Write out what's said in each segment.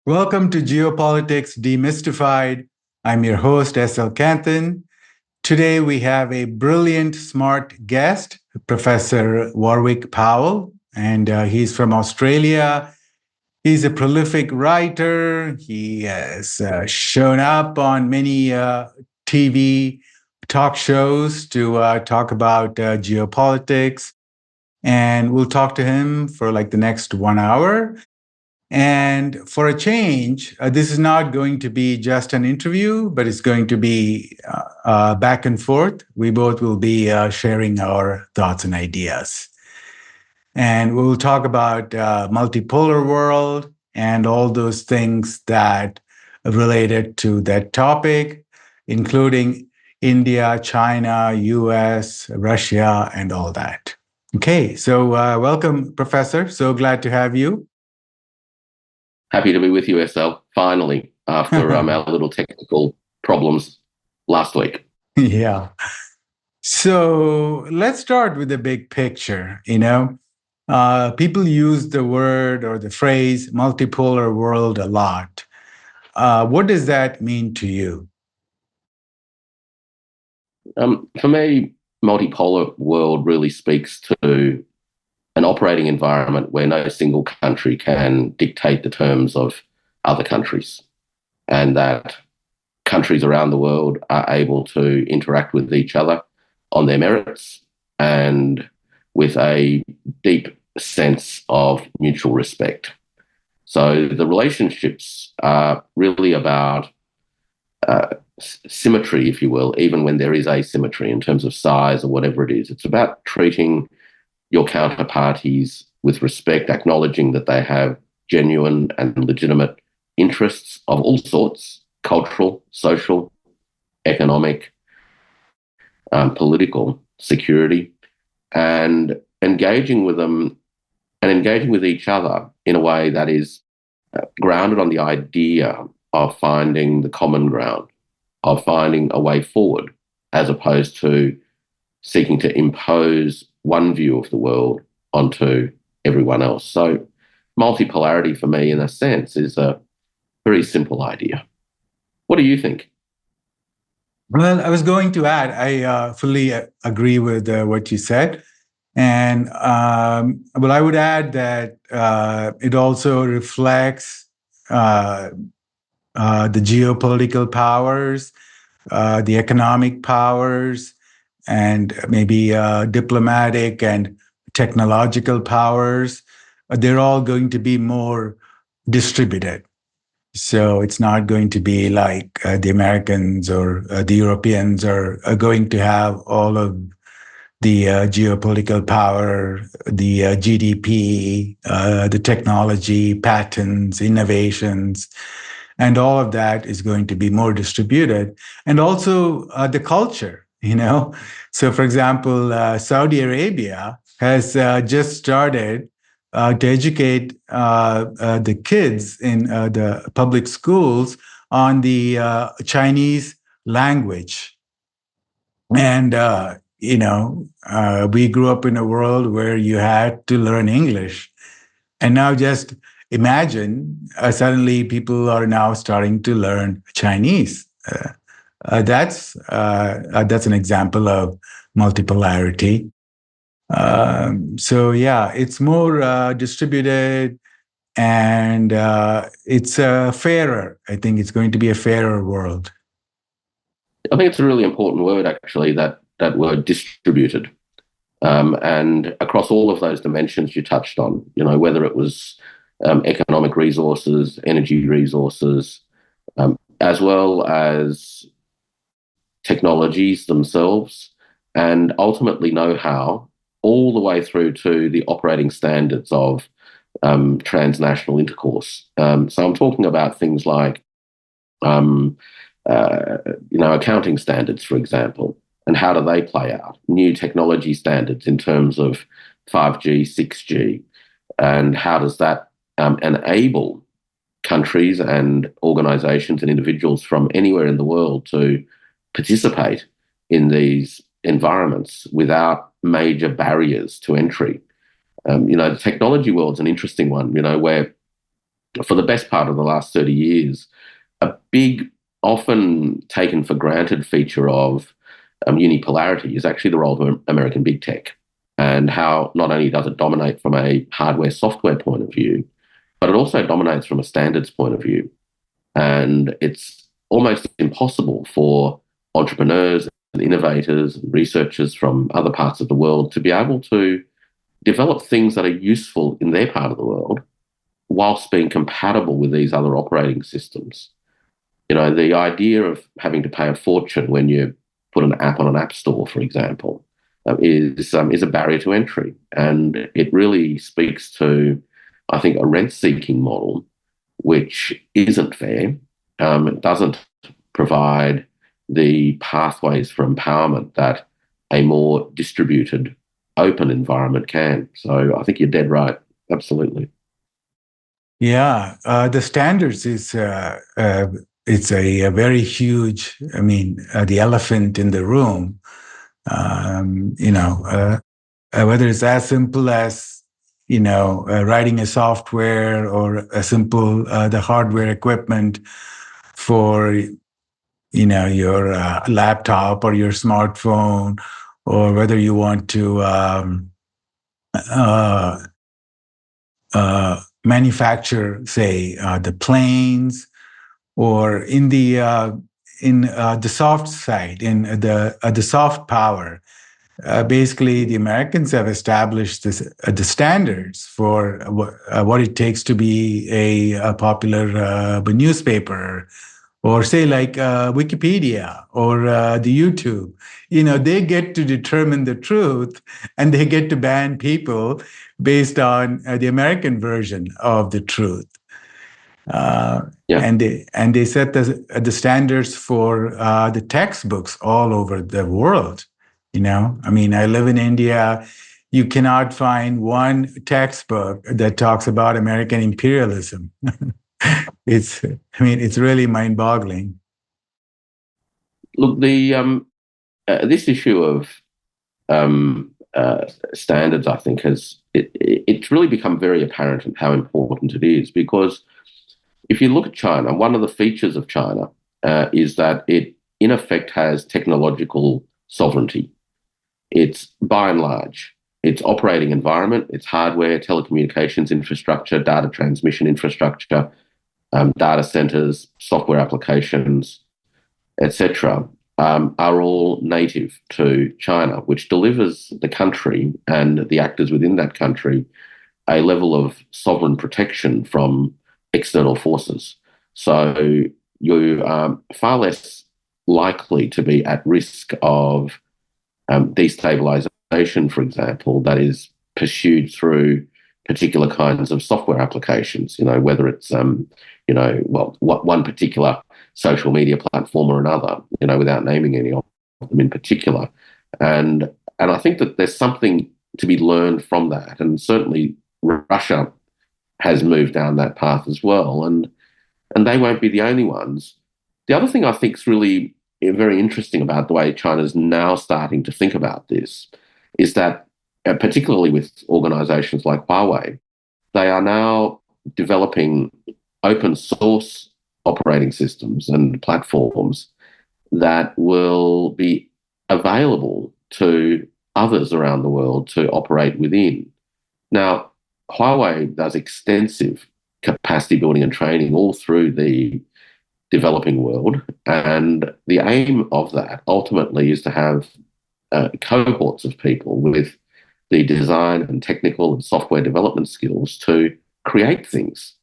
Welcome to Geopolitics Demystified. I'm your host, SL Kanthan. Today we have a brilliant, smart guest, Professor Warwick Powell, and he's from Australia. He's a prolific writer. He has shown up on many TV talk shows to talk about geopolitics. And we'll talk to him for like the next 1 hour. And for a change, this is not going to be just an interview, but it's going to be back and forth. We both will be sharing our thoughts and ideas. And we'll talk about multipolar world and all those things that related to that topic, including India, China, US, Russia, and all that. Okay, so welcome, Professor. So glad to have you. Happy to be with you, SL, finally, after our little technical problems last week. Yeah. So let's start with the big picture. People use the word or the phrase multipolar world a lot. What does that mean to you? For me, multipolar world really speaks to an operating environment where no single country can dictate the terms of other countries, and that countries around the world are able to interact with each other on their merits and with a deep sense of mutual respect. So the relationships are really about symmetry, if you will, even when there is asymmetry in terms of size or whatever it is. It's about treating your counterparties with respect, acknowledging that they have genuine and legitimate interests of all sorts, cultural, social, economic, political, security, and engaging with them and engaging with each other in a way that is grounded on the idea of finding the common ground, of finding a way forward, as opposed to seeking to impose one view of the world onto everyone else. So multipolarity for me, in a sense, is a very simple idea. What do you think? Well, I was going to add, I fully agree with what you said. And well, I would add that it also reflects the geopolitical powers, the economic powers, and maybe diplomatic and technological powers. They're all going to be more distributed. So it's not going to be like the Americans or the Europeans are going to have all of the geopolitical power, the GDP, the technology, patents, innovations, and all of that is going to be more distributed. And also the culture, So, for example, Saudi Arabia has just started to educate the kids in the public schools on the Chinese language. And, we grew up in a world where you had to learn English. And now just imagine suddenly people are now starting to learn Chinese. That's an example of multipolarity. So yeah, it's more distributed, and it's fairer. I think it's going to be a fairer world. I think it's a really important word, actually, that word distributed. And across all of those dimensions you touched on, whether it was economic resources, energy resources, as well as technologies themselves, and ultimately know-how, all the way through to the operating standards of transnational intercourse. So I'm talking about things like, accounting standards, for example, and how do they play out? New technology standards in terms of 5G, 6G, and how does that enable countries and organizations and individuals from anywhere in the world to participate in these environments without major barriers to entry. The technology world's an interesting one, where for the best part of the last 30 years, a big, often taken for granted feature of unipolarity is actually the role of American big tech, and how not only does it dominate from a hardware software point of view, but it also dominates from a standards point of view. And it's almost impossible for entrepreneurs and innovators and researchers from other parts of the world to be able to develop things that are useful in their part of the world whilst being compatible with these other operating systems. You know, the idea of having to pay a fortune when you put an app on an app store, for example, is a barrier to entry. And it really speaks to, I think, a rent-seeking model which isn't fair. It doesn't provide the pathways for empowerment that a more distributed, open environment can. So I think you're dead right. Absolutely. Yeah, the standards is it's a very huge. I mean, the elephant in the room. Whether it's as simple as writing a software, or a simple the hardware equipment for your laptop or your smartphone, or whether you want to manufacture, say, the planes, or in the soft side, in the soft power. Basically, the Americans have established the standards for what it takes to be a popular newspaper, or say like Wikipedia or the YouTube. They get to determine the truth, and they get to ban people based on the American version of the truth. Yeah. And they set the standards for the textbooks all over the world. I mean, I live in India. You cannot find one textbook that talks about American imperialism. It's really mind-boggling. Look, this issue of standards, I think, it's really become very apparent how important it is, because if you look at China, one of the features of China is that it, in effect, has technological sovereignty. It's, by and large, its operating environment, its hardware, telecommunications infrastructure, data transmission infrastructure, data centers, software applications, etc., are all native to China, which delivers the country and the actors within that country a level of sovereign protection from external forces. So you are far less likely to be at risk of destabilization, for example, that is pursued through particular kinds of software applications, whether it's, one particular social media platform or another, without naming any of them in particular. And I think that there's something to be learned from that. And certainly Russia has moved down that path as well. And they won't be the only ones. The other thing I think is really very interesting about the way China's now starting to think about this is that, particularly with organizations like Huawei, they are now developing open source operating systems and platforms that will be available to others around the world to operate within. Now, Huawei does extensive capacity building and training all through the developing world, and the aim of that ultimately is to have cohorts of people with the design and technical and software development skills to create things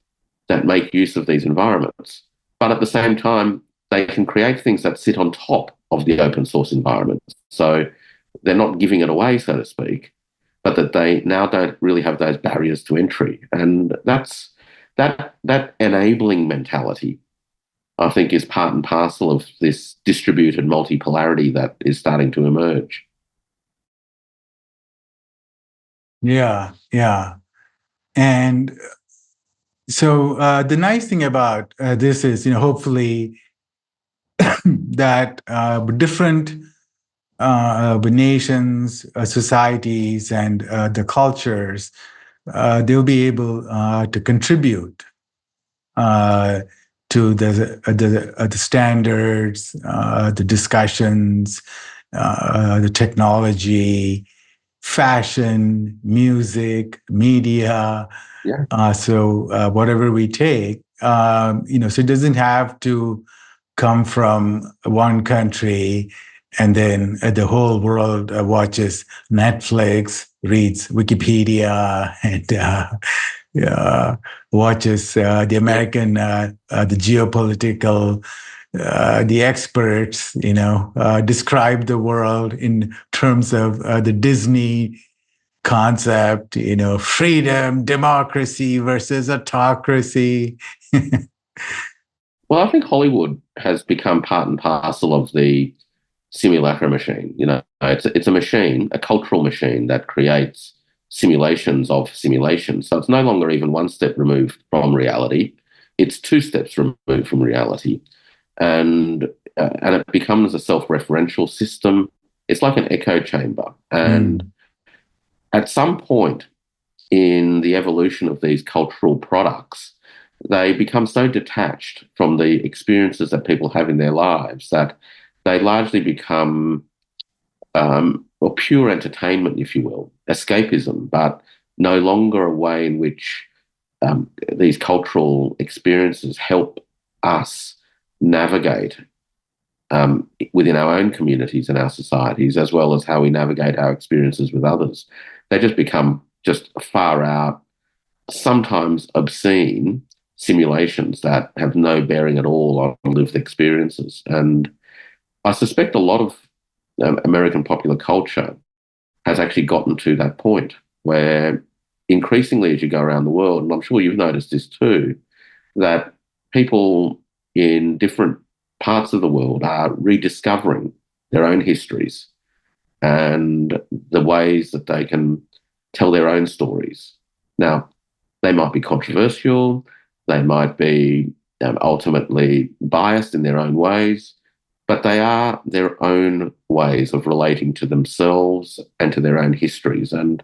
that make use of these environments. But at the same time, they can create things that sit on top of the open source environment. So they're not giving it away, so to speak, but that they now don't really have those barriers to entry. And that's that enabling mentality, I think, is part and parcel of this distributed multipolarity that is starting to emerge. Yeah. And so the nice thing about this is, hopefully that different nations, societies, and the cultures, they'll be able to contribute uh, to the standards, the discussions, the technology, fashion, music, media. Yeah. So whatever we take, so it doesn't have to come from one country and then the whole world watches Netflix, reads Wikipedia, and watches the Yeah. American, the geopolitical, the experts, describe the world in terms of the Disney concept, freedom, democracy versus autocracy. Well, I think Hollywood has become part and parcel of the simulacra machine. It's a machine, a cultural machine that creates simulations of simulations. So it's no longer even one step removed from reality; it's two steps removed from reality, and it becomes a self-referential system. It's like an echo chamber, and at some point in the evolution of these cultural products, they become so detached from the experiences that people have in their lives that they largely become or pure entertainment, if you will, escapism, but no longer a way in which these cultural experiences help us navigate within our own communities and our societies, as well as how we navigate our experiences with others. They just become just far out, sometimes obscene simulations that have no bearing at all on lived experiences. And I suspect a lot of American popular culture has actually gotten to that point where increasingly as you go around the world, and I'm sure you've noticed this too, that people in different parts of the world are rediscovering their own histories and the ways that they can tell their own stories. Now, they might be controversial, they might be ultimately biased in their own ways, but they are their own ways of relating to themselves and to their own histories. And,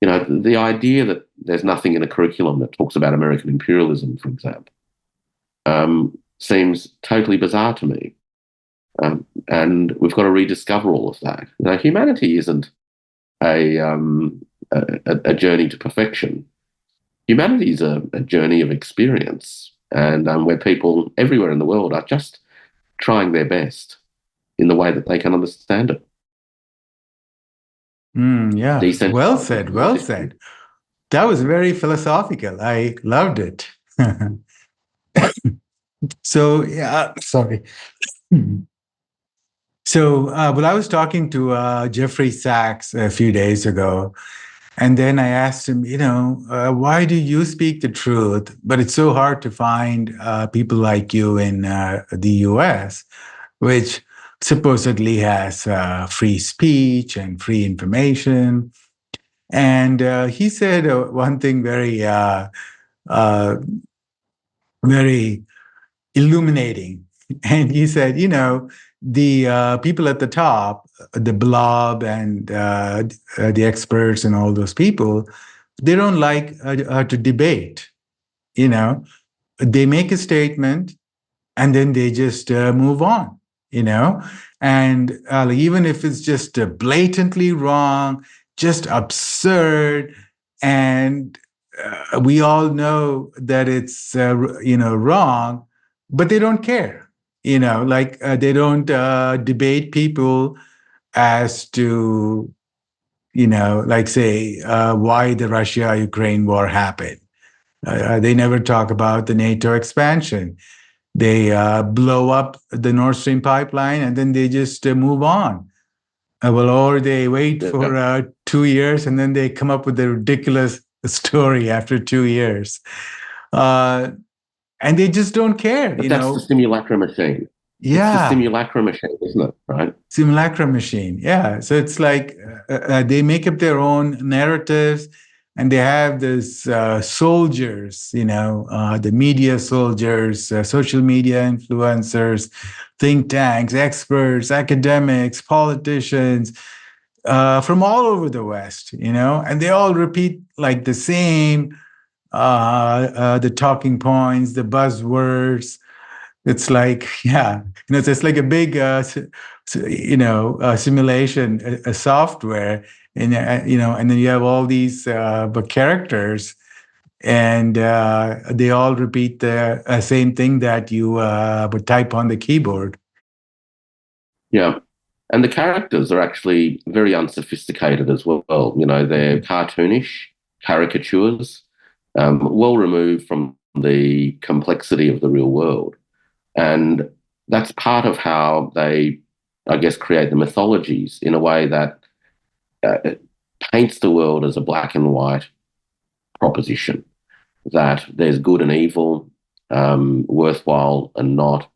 the idea that there's nothing in a curriculum that talks about American imperialism, for example, seems totally bizarre to me. And we've got to rediscover all of that. Humanity isn't a journey to perfection. Humanity is a journey of experience, and where people everywhere in the world are just trying their best in the way that they can understand it. Yeah, well said, well said. That was very philosophical. I loved it. So, yeah, sorry. So, well, I was talking to Jeffrey Sachs a few days ago, and then I asked him, why do you speak the truth? But it's so hard to find people like you in the US, which supposedly has free speech and free information. And he said one thing uh, very illuminating. And he said, the people at the top, the blob and the experts and all those people, they don't like to debate. They make a statement and then they just move on, and even if it's just blatantly wrong, just absurd, and we all know that it's wrong, but they don't care, like they don't debate people as to like say why the Russia-Ukraine war happened. They never talk about the NATO expansion. They blow up the Nord Stream pipeline and then they just move on. Or they wait for 2 years and then they come up with a ridiculous story after 2 years. And they just don't care, But that's the simulacra machine. It's the Yeah. simulacra machine, isn't it? Right? Simulacra machine. Yeah. So it's like they make up their own narratives and they have this soldiers, the media soldiers, social media influencers, think tanks, experts, academics, politicians from all over the West, and they all repeat like the same the talking points, the buzzwords. It's like, yeah, it's just like a big, simulation, a software, and and then you have all these characters, and they all repeat the same thing that you would type on the keyboard. Yeah. And the characters are actually very unsophisticated as well. They're cartoonish caricatures, well removed from the complexity of the real world. And that's part of how they, I guess, create the mythologies in a way that paints the world as a black and white proposition, that there's good and evil, worthwhile and not.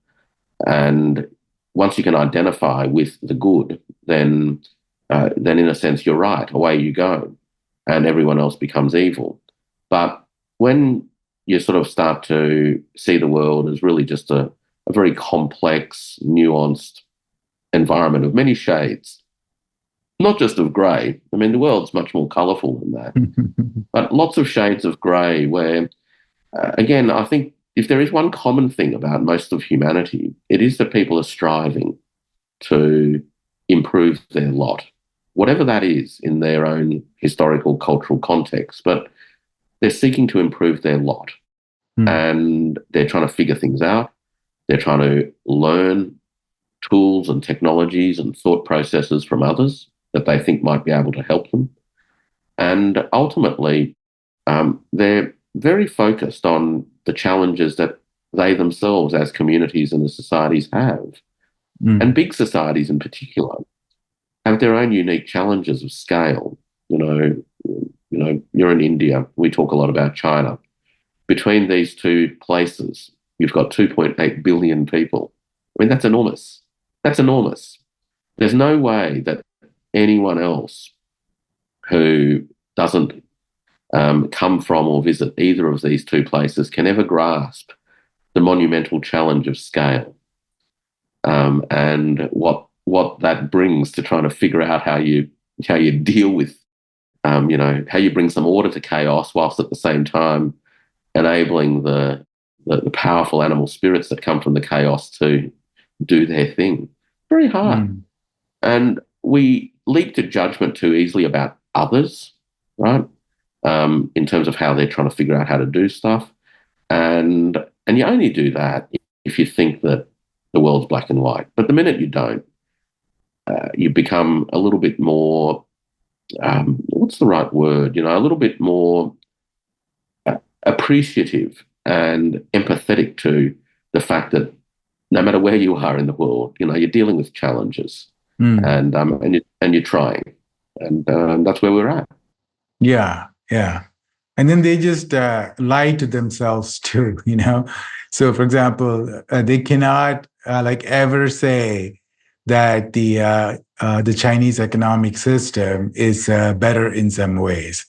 And once you can identify with the good, then in a sense you're right. Away you go, and everyone else becomes evil. But when you sort of start to see the world as really just a very complex, nuanced environment of many shades, not just of grey. I mean, the world's much more colourful than that, but lots of shades of grey. Where, again, I think if there is one common thing about most of humanity, it is that people are striving to improve their lot, whatever that is in their own historical, cultural context. But they're seeking to improve their lot, and they're trying to figure things out. They're trying to learn tools and technologies and thought processes from others that they think might be able to help them. And ultimately, they're very focused on the challenges that they themselves as communities and as societies have. And big societies in particular have their own unique challenges of scale. You're in India. We talk a lot about China. Between these two places, you've got 2.8 billion people. I mean, that's enormous. That's enormous. There's no way that anyone else who doesn't come from or visit either of these two places can ever grasp the monumental challenge of scale, and what that brings to trying to figure out how you deal with, how you bring some order to chaos whilst at the same time enabling the powerful animal spirits that come from the chaos to do their thing. Very hard. And we leap to judgment too easily about others, right? In terms of how they're trying to figure out how to do stuff. And you only do that if you think that the world's black and white. But the minute you don't, you become a little bit more, what's the right word? A little bit more appreciative and empathetic to the fact that no matter where you are in the world, you're dealing with challenges, and you're trying, and that's where we're at. Yeah, yeah. And then they just lie to themselves too, So, for example, they cannot ever say that the Chinese economic system is better in some ways.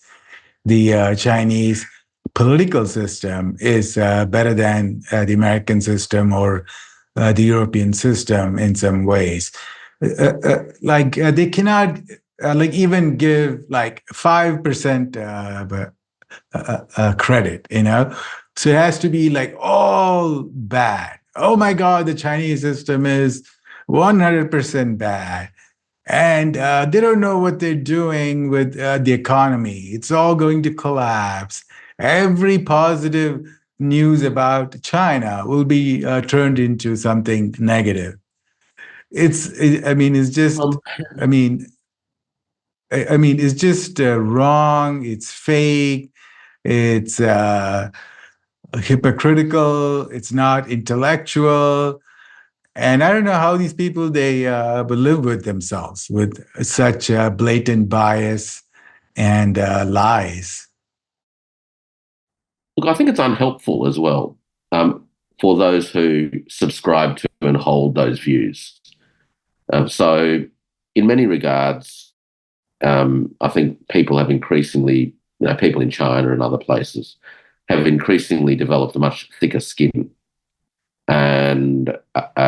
The Chinese political system is better than the American system or the European system in some ways. They cannot even give 5% credit, So it has to be all bad. Oh my God, the Chinese system is 100% bad. And they don't know what they're doing with the economy. It's all going to collapse. Every positive news about China will be turned into something negative. It's just, it's just wrong. It's fake. It's hypocritical. It's not intellectual. And I don't know how these people, they live with themselves with such blatant bias and lies. Look, I think it's unhelpful as well, for those who subscribe to and hold those views. So in many regards, I think people have increasingly, people in China and other places have increasingly developed a much thicker skin. And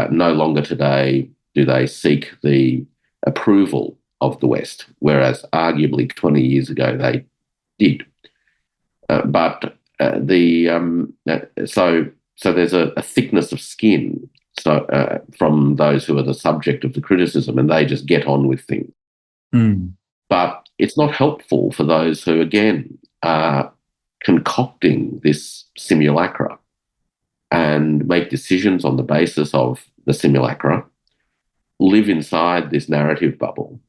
no longer today do they seek the approval of the West, whereas arguably 20 years ago they did. But so there's a thickness of skin from those who are the subject of the criticism, and they just get on with things. Mm. But it's not helpful for those who, again, are concocting this simulacra and make decisions on the basis of the simulacra, live inside this narrative bubble,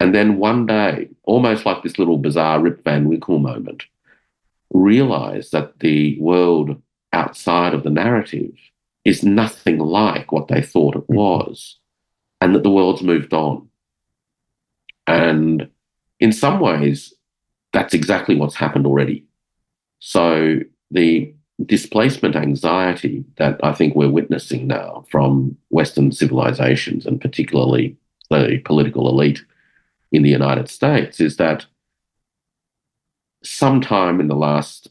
and then one day, almost like this little bizarre Rip Van Winkle moment, realize that the world outside of the narrative is nothing like what they thought it was, and that the world's moved on. And in some ways, that's exactly what's happened already. So the displacement anxiety that I think we're witnessing now from Western civilizations, and particularly the political elite in the United States, is that sometime in the last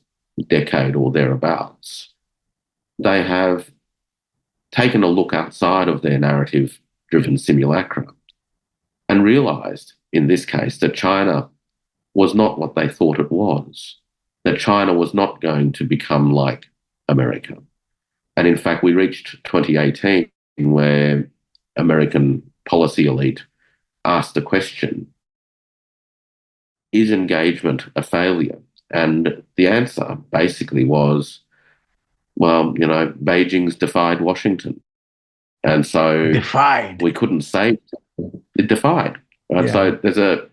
decade or thereabouts, they have taken a look outside of their narrative-driven simulacra and realized, in this case, that China was not what they thought it was, that China was not going to become like America. And in fact, we reached 2018 where American policy elite asked the question, is engagement a failure? And the answer basically was, well, Beijing's defied Washington. And so we couldn't say it defied. Right? Yeah. So there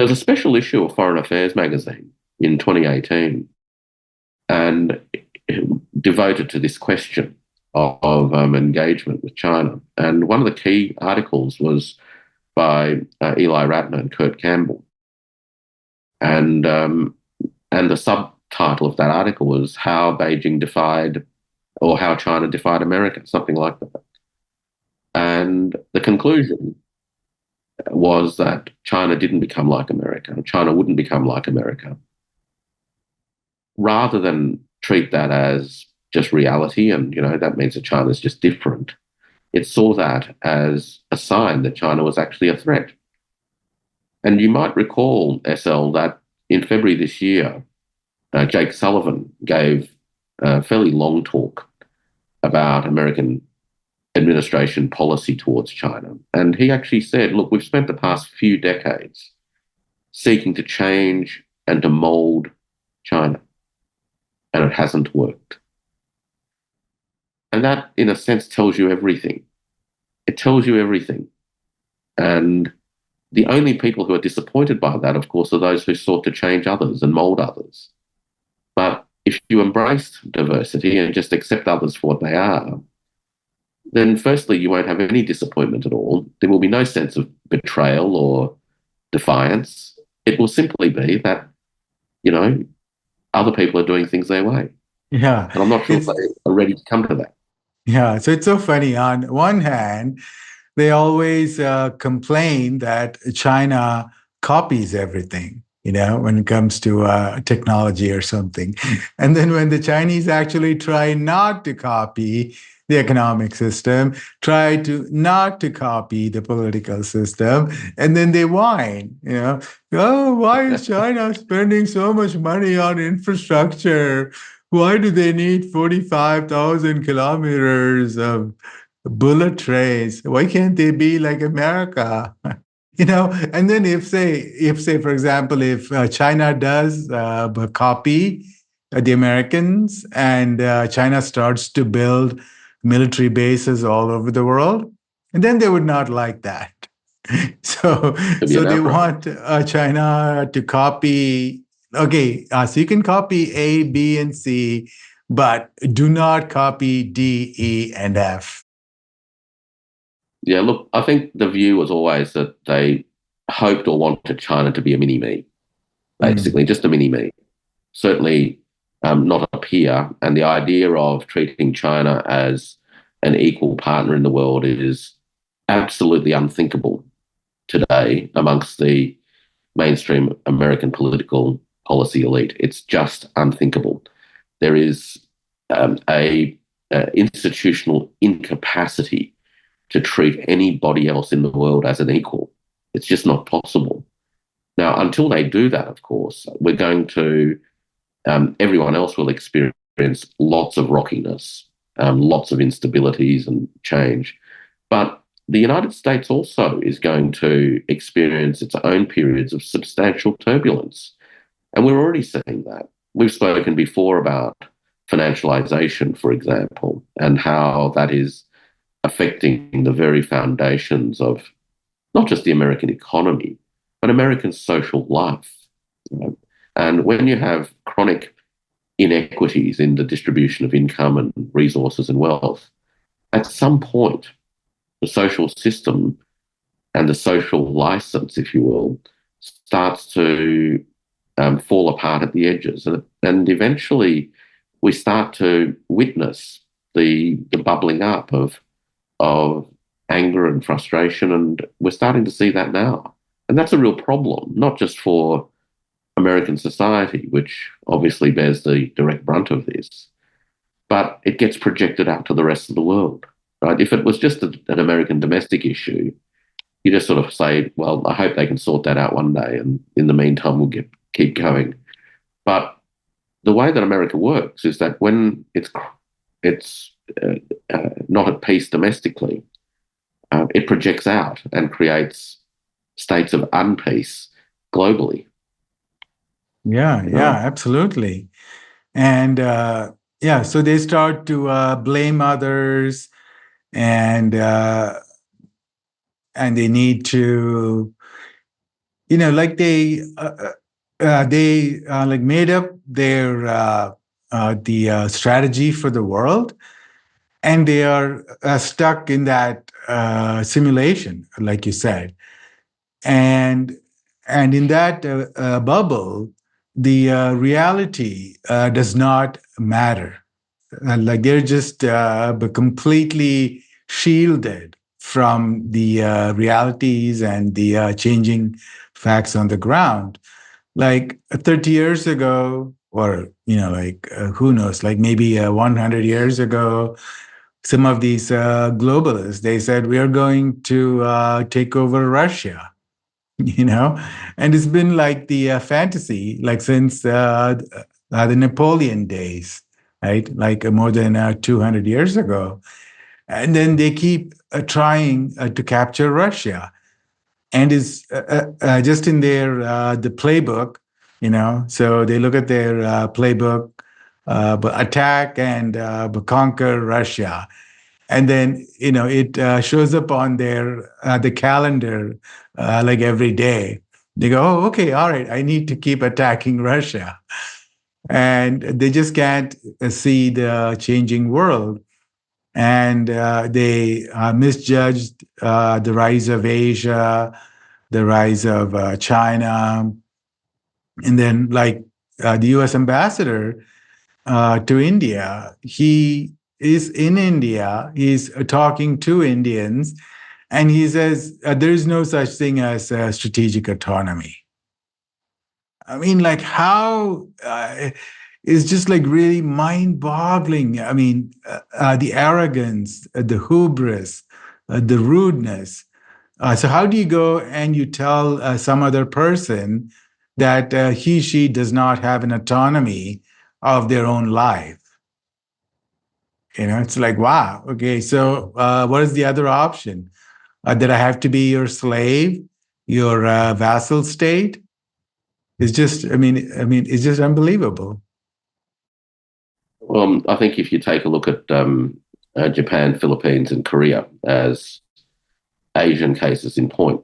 was a special issue of Foreign Affairs magazine in 2018 and devoted to this question of engagement with China. And one of the key articles was by Eli Ratner and Kurt Campbell. And the subtitle of that article was How Beijing Defied, or How China Defied America, something like that. And the conclusion was that China didn't become like America. China wouldn't become like America. Rather than treat that as just reality and, that means that China's just different, it saw that as a sign that China was actually a threat. And you might recall, SL, that in February this year, Jake Sullivan gave a fairly long talk about American administration policy towards China. And he actually said, look, we've spent the past few decades seeking to change and to mold China, and it hasn't worked. And that, in a sense, tells you everything. It tells you everything. And the only people who are disappointed by that, of course, are those who sought to change others and mold others. But if you embrace diversity and just accept others for what they are, then firstly, you won't have any disappointment at all. There will be no sense of betrayal or defiance. It will simply be that, other people are doing things their way. Yeah. And I'm not sure if they are ready to come to that. Yeah. So it's so funny. On one hand, they always complain that China copies everything, when it comes to technology or something. And then when the Chinese actually try not to copy the economic system, try not to copy the political system, and then they whine, oh, why is China spending so much money on infrastructure? Why do they need 45,000 kilometers of bullet trains? Why can't they be like America? And then if say, for example, if China does copy the Americans and China starts to build military bases all over the world, and then they would not like that. So they want China to copy. Okay, so you can copy A, B, and C, but do not copy D, E, and F. Yeah, look, I think the view was always that they hoped or wanted China to be a mini-me, basically, just a mini-me. Certainly not a peer. And the idea of treating China as an equal partner in the world is absolutely unthinkable today amongst the mainstream American political policy elite. It's just unthinkable. There is a institutional incapacity to treat anybody else in the world as an equal. It's just not possible. Now, until they do that, of course, we're going to everyone else will experience lots of rockiness, lots of instabilities and change. But the United States also is going to experience its own periods of substantial turbulence. And we're already seeing that. We've spoken before about financialization, for example, and how that is affecting the very foundations of not just the American economy, but American social life. You know? And when you have chronic inequities in the distribution of income and resources and wealth, at some point, the social system and the social license, if you will, starts to fall apart at the edges. And eventually we start to witness the bubbling up of anger and frustration, and we're starting to see that now. And that's a real problem, not just for American society, which obviously bears the direct brunt of this, but it gets projected out to the rest of the world. Right? If it was just an American domestic issue, you just sort of say, well, I hope they can sort that out one day, and in the meantime, we'll keep going. But the way that America works is that when it's not at peace domestically, it projects out and creates states of unpeace globally. Yeah, absolutely. And so they start to blame others, and they need to, like they like made up their the strategy for the world, and they are stuck in that simulation, like you said, and in that bubble, the reality does not matter. Like they're just completely shielded from the realities and the changing facts on the ground. Like 30 years ago, or who knows, like maybe 100 years ago, some of these globalists, they said we are going to take over Russia. And it's been like the fantasy, like since the Napoleon days, right? Like more than 200 years ago. And then they keep trying to capture Russia, and is just in their the playbook, so they look at their playbook, but attack and conquer Russia. And then it shows up on their the calendar like every day. They go, oh, okay, all right, I need to keep attacking Russia, and they just can't see the changing world. And they misjudged the rise of Asia, the rise of China, and then like the U.S. ambassador to India, he is in India. He's talking to Indians, and he says there is no such thing as strategic autonomy. I mean, like how it's just like really mind-boggling. I mean, the arrogance, the hubris, the rudeness. So how do you go and you tell some other person that she does not have an autonomy of their own life? It's like, wow, okay, so what is the other option? That I have to be your slave, your vassal state? It's just, it's just unbelievable. Well, I think if you take a look at Japan, Philippines, and Korea as Asian cases in point,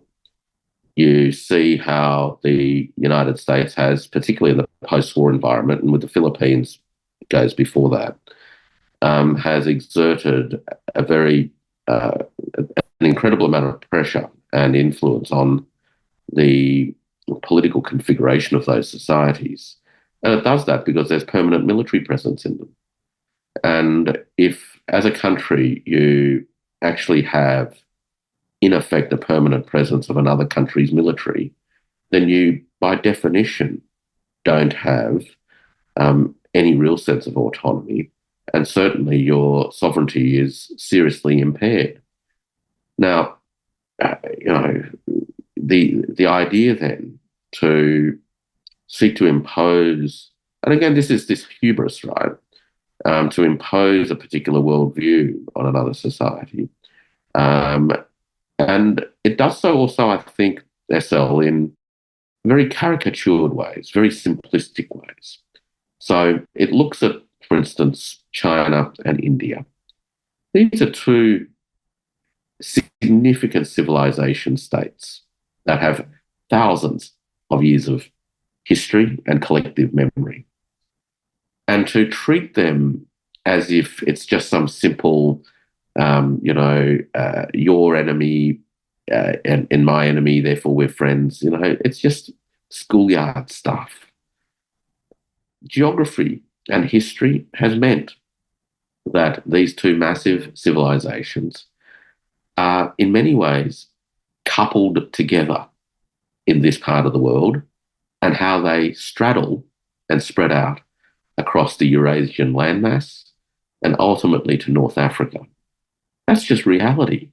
you see how the United States has, particularly in the post-war environment, and with the Philippines, it goes before that, has exerted a very an incredible amount of pressure and influence on the political configuration of those societies. And it does that because there's permanent military presence in them. And if, as a country, you actually have, in effect, a permanent presence of another country's military, then you, by definition, don't have any real sense of autonomy. And certainly your sovereignty is seriously impaired. Now, the idea then to seek to impose And again, this is this hubris, right? To impose a particular worldview on another society. Um, and it does so also, I think, SL, in very caricatured ways, very simplistic ways. So it looks at, for instance, China and India. These are two significant civilization states that have thousands of years of history and collective memory. And to treat them as if it's just some simple, your enemy and my enemy, therefore we're friends, it's just schoolyard stuff. Geography and history has meant that these two massive civilizations are in many ways coupled together in this part of the world, and how they straddle and spread out across the Eurasian landmass and ultimately to North Africa. That's just reality.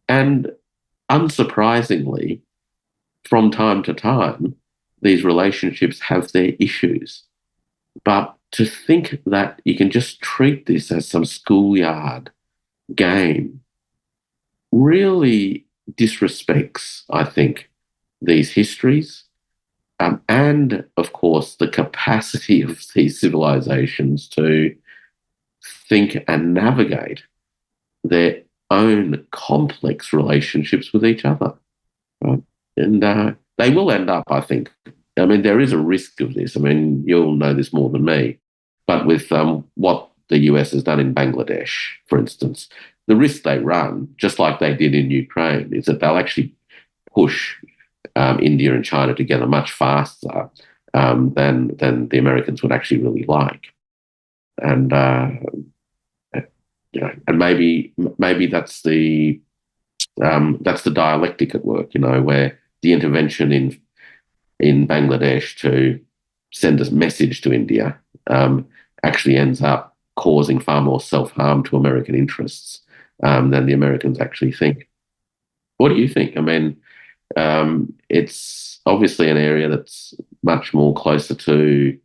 And unsurprisingly, from time to time, these relationships have their issues. But to think that you can just treat this as some schoolyard game really disrespects, I think, these histories, and, of course, the capacity of these civilizations to think and navigate their own complex relationships with each other. Right? And they will end up, I think. I mean, there is a risk of this. I mean, you'll know this more than me. But with what the US has done in Bangladesh, for instance, the risk they run, just like they did in Ukraine, is that they'll actually push India and China together much faster than the Americans would actually really like. And and maybe that's the dialectic at work, where the intervention in Bangladesh to send a message to India actually ends up causing far more self-harm to American interests than the Americans actually think. What do you think? I mean, it's obviously an area that's much more closer to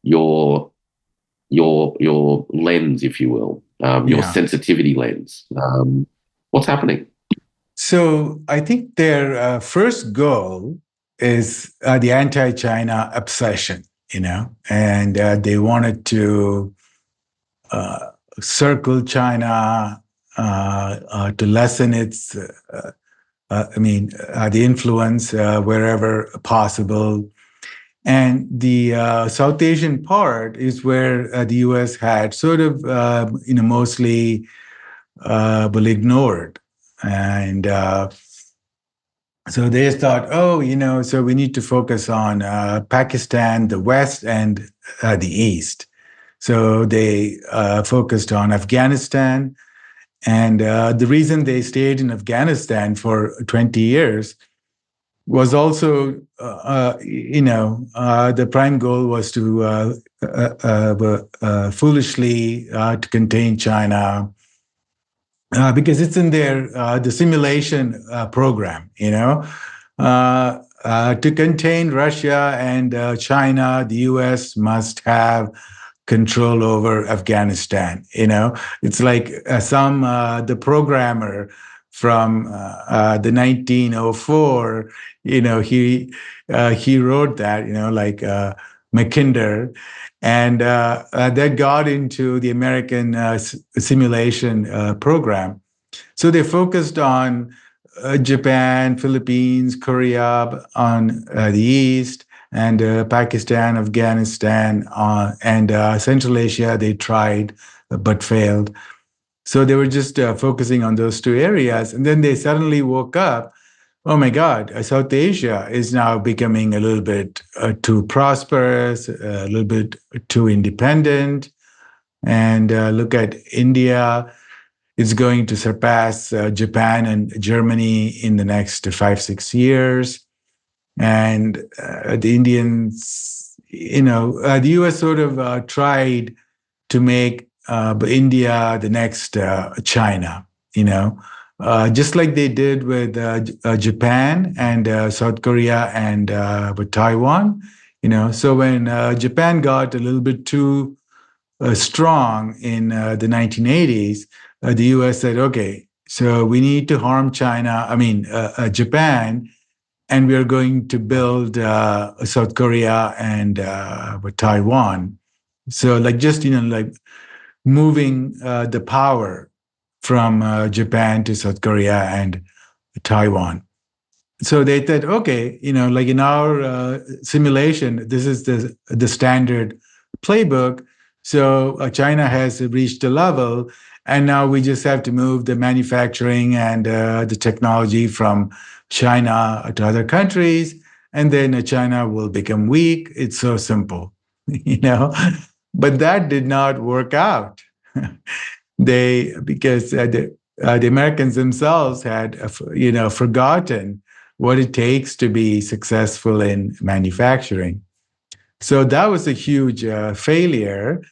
your lens, if you will, your sensitivity lens. What's happening? So I think their first goal is the anti-China obsession, and they wanted to circle China to lessen its, the influence wherever possible. And the South Asian part is where the U.S. had sort of, mostly ignored. And so they thought, so we need to focus on Pakistan, the West, and the East. So they focused on Afghanistan. And the reason they stayed in Afghanistan for 20 years was also, the prime goal was to foolishly to contain China, because it's in their the simulation program, to contain Russia and China, the U.S. must have control over Afghanistan. It's like the programmer from the 1904. He wrote that. Like Mackinder, and that got into the American simulation program. So they focused on Japan, Philippines, Korea on the east, and Pakistan, Afghanistan, and Central Asia. They tried but failed. So they were just focusing on those two areas, and then they suddenly woke up. Oh my God, South Asia is now becoming a little bit too prosperous, a little bit too independent. And look at India. It's going to surpass Japan and Germany in the next 5-6 years. And the Indians, the US sort of tried to make India the next China, just like they did with Japan and South Korea and with Taiwan. So when Japan got a little bit too strong in the 1980s, the US said, okay, so we need to harm Japan, and we are going to build South Korea and Taiwan. So like moving the power from Japan to South Korea and Taiwan. So they said, okay, like in our simulation, this is the standard playbook. So China has reached a level, and now we just have to move the manufacturing and the technology from China to other countries, and then China will become weak. It's so simple, you know. But that did not work out. Because the Americans themselves had forgotten what it takes to be successful in manufacturing. So that was a huge failure,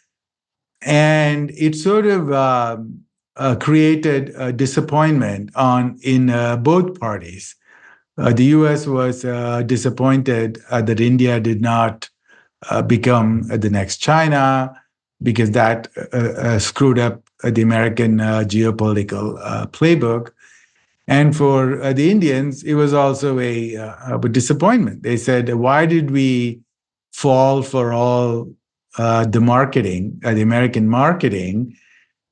and it sort of created a disappointment in both parties. The U.S. was disappointed that India did not become the next China, because that screwed up the American geopolitical playbook. And for the Indians, it was also a disappointment. They said, why did we fall for all the marketing, the American marketing,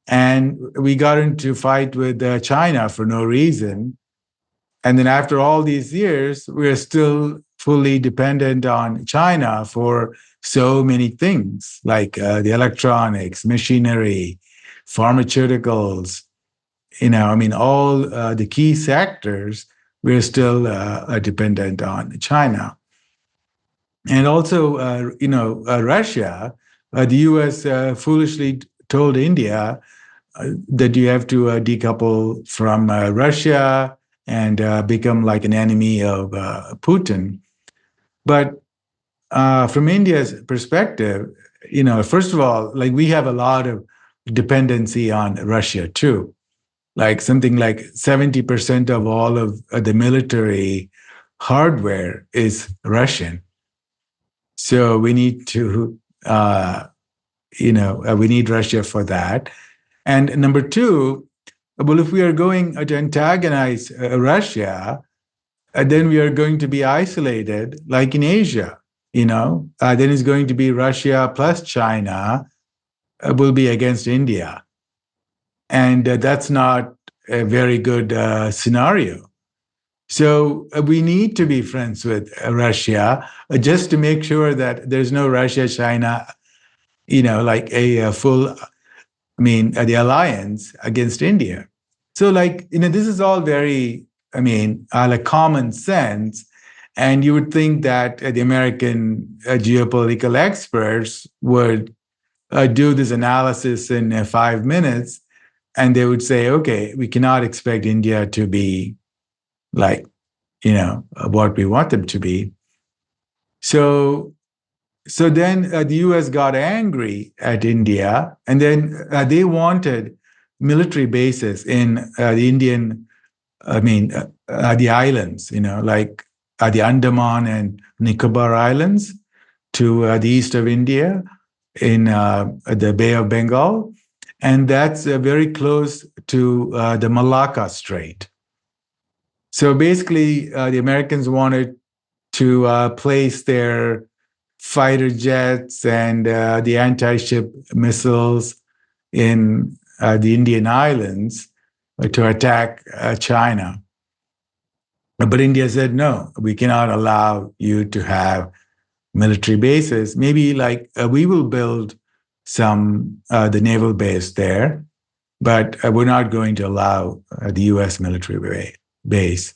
and we got into fight with China for no reason? And then after all these years, we're still fully dependent on China for so many things, like the electronics, machinery, pharmaceuticals, all the key sectors, we're still dependent on China. And also, Russia, the US foolishly told India that you have to decouple from Russia and become like an enemy of Putin. But from India's perspective, first of all, like we have a lot of dependency on Russia too. Like something like 70% of all of the military hardware is Russian. So we need to, we need Russia for that. And number two, well, if we are going to antagonize Russia, then we are going to be isolated, like in Asia. Then it's going to be Russia plus China will be against India, and that's not a very good scenario. So we need to be friends with Russia just to make sure that there's no Russia China, like a full the alliance against India. So, this is all very, like common sense. And you would think that the American geopolitical experts would do this analysis in 5 minutes, and they would say, okay, we cannot expect India to be like, what we want them to be. So then the US got angry at India, and then they wanted military bases in the Indian, the islands, like the Andaman and Nicobar Islands to the east of India in the Bay of Bengal. And that's very close to the Malacca Strait. So basically, the Americans wanted to place their fighter jets and the anti-ship missiles in the Indian islands to attack China. But India said, no, we cannot allow you to have military bases. Maybe we will build the naval base there, but we're not going to allow the US military base.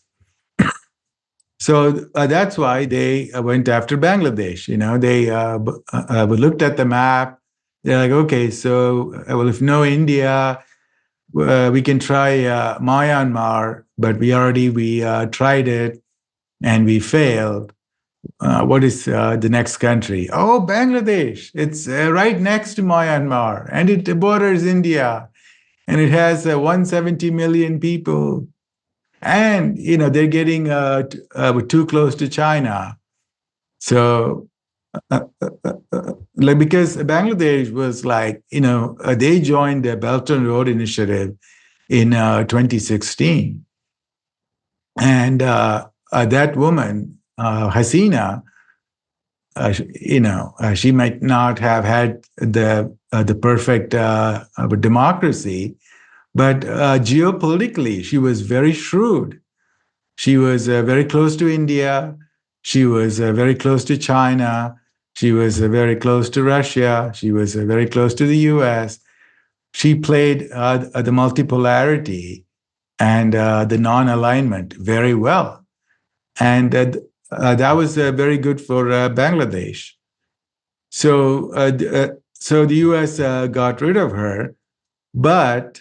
So that's why they went after Bangladesh. They looked at the map. They're like, okay, so if no India, we can try Myanmar, but we tried it and we failed. What is the next country? Oh, Bangladesh. It's right next to Myanmar, and it borders India, and it has 170 million people. And they're getting too close to China. So like because Bangladesh was like, they joined the Belt and Road Initiative in 2016. And that woman, Hasina, she might not have had the perfect democracy, but geopolitically, she was very shrewd. She was very close to India. She was very close to China. She was very close to Russia. She was very close to the US. She played the multipolarity and the non-alignment very well. And that was very good for Bangladesh. So the US got rid of her, but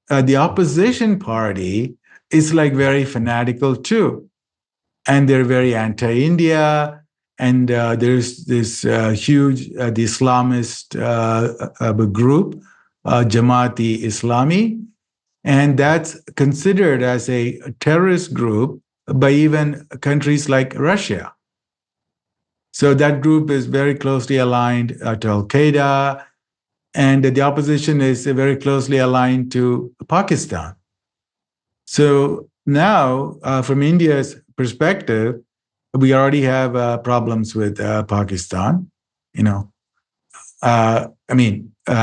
the opposition party is like very fanatical too. And they're very anti-India. And there's this huge the Islamist group, Jamaati Islami, and that's considered as a terrorist group by even countries like Russia. So that group is very closely aligned to Al Qaeda, and the opposition is very closely aligned to Pakistan. So now, from India's perspective, we already have problems with Pakistan.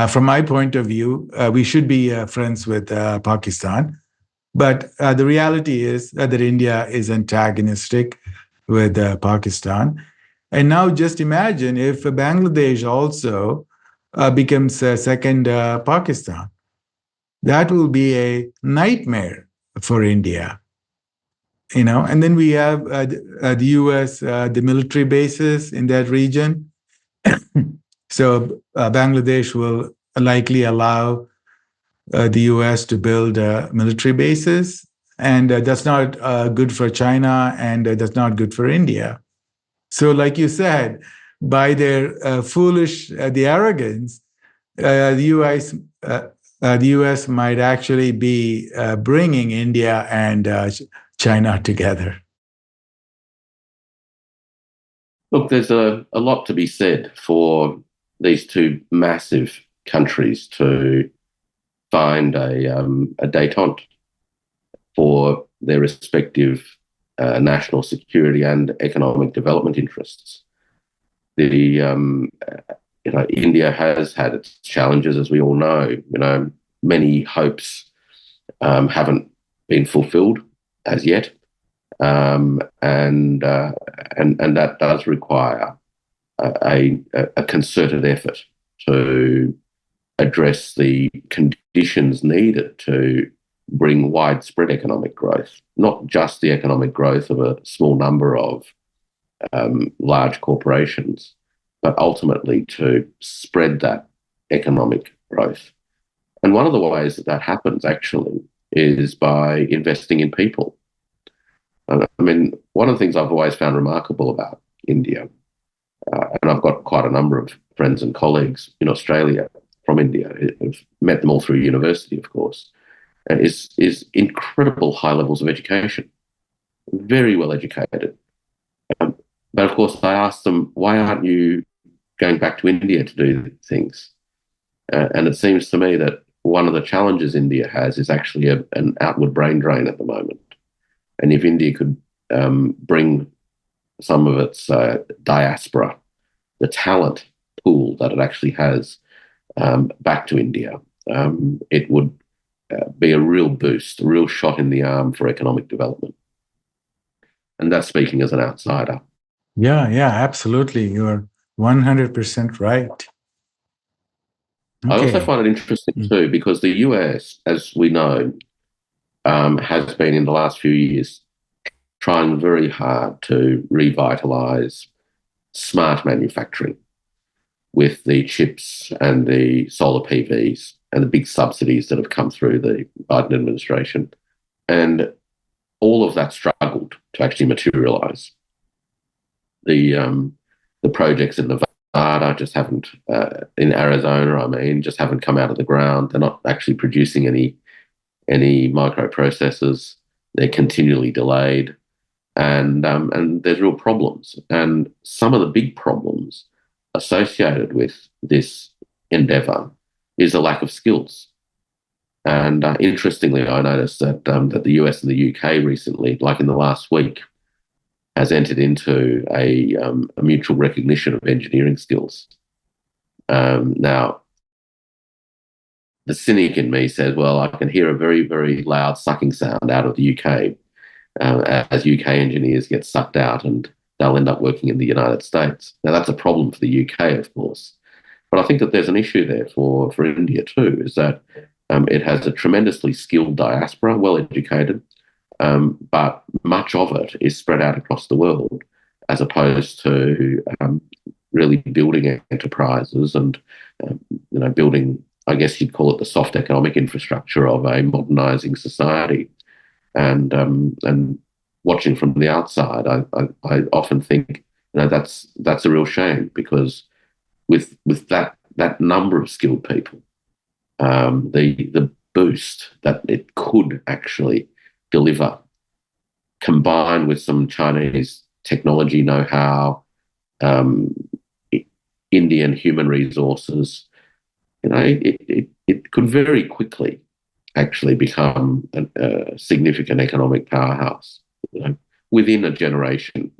From my point of view, we should be friends with Pakistan. But the reality is that India is antagonistic with Pakistan. And now just imagine if Bangladesh also becomes a second Pakistan. That will be a nightmare for India. And then we have the US, the military bases in that region. So Bangladesh will likely allow the US to build military bases. And that's not good for China, and that's not good for India. So, like you said, by their the arrogance, the US might actually be bringing India and China together. Look, there's a lot to be said for these two massive countries to find a détente for their respective national security and economic development interests. India has had its challenges, as we all know. Many hopes haven't been fulfilled as yet, and that does require a concerted effort to address the conditions needed to bring widespread economic growth, not just the economic growth of a small number of large corporations, but ultimately to spread that economic growth. And one of the ways that happens actually is by investing in people. One of the things I've always found remarkable about India, and I've got quite a number of friends and colleagues in Australia from India, I've met them all through university, of course, is incredible high levels of education, very well educated. But of course, I asked them, why aren't you going back to India to do things? And it seems to me that one of the challenges India has is actually an outward brain drain at the moment. And if India could bring some of its diaspora, the talent pool that it actually has, back to India, it would be a real boost, a real shot in the arm for economic development. And that's speaking as an outsider. Yeah, absolutely. You're 100% right. Okay. I also find it interesting too, because the US, as we know, has been in the last few years trying very hard to revitalize smart manufacturing with the chips and the solar PVs and the big subsidies that have come through the Biden administration. And all of that struggled to actually materialize. The projects in Nevada just haven't, in Arizona, just haven't come out of the ground. They're not actually producing any microprocessors. They're continually delayed. and there's real problems. And some of the big problems associated with this endeavour is a lack of skills. And interestingly, I noticed that that the US and the UK recently, like in the last week, has entered into a mutual recognition of engineering skills. Now, the cynic in me says, well, I can hear a very, very loud sucking sound out of the UK as UK engineers get sucked out and they'll end up working in the United States. Now, that's a problem for the UK, of course. But I think that there's an issue there for India too, is that it has a tremendously skilled diaspora, well-educated, but much of it is spread out across the world, as opposed to really building enterprises and building, I guess you'd call it, the soft economic infrastructure of a modernising society. And watching from the outside, I often think that's a real shame, because with that number of skilled people, the boost that it could actually deliver, combined with some Chinese technology know-how, Indian human resources, it could very quickly actually become a significant economic powerhouse, within a generation.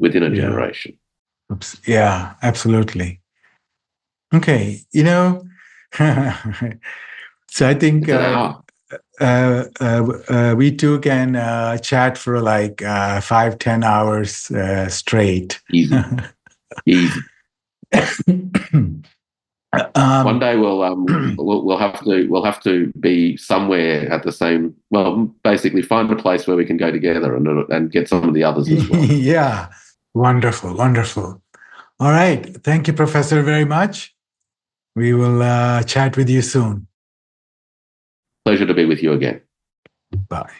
Yeah, absolutely. Okay, so I think we two can chat for like 5-10 hours straight. Easy. One day we'll have to be somewhere at the same. Well, basically find a place where we can go together and get some of the others as well. Yeah, wonderful. All right, thank you, Professor, very much. We will chat with you soon. Pleasure to be with you again. Bye.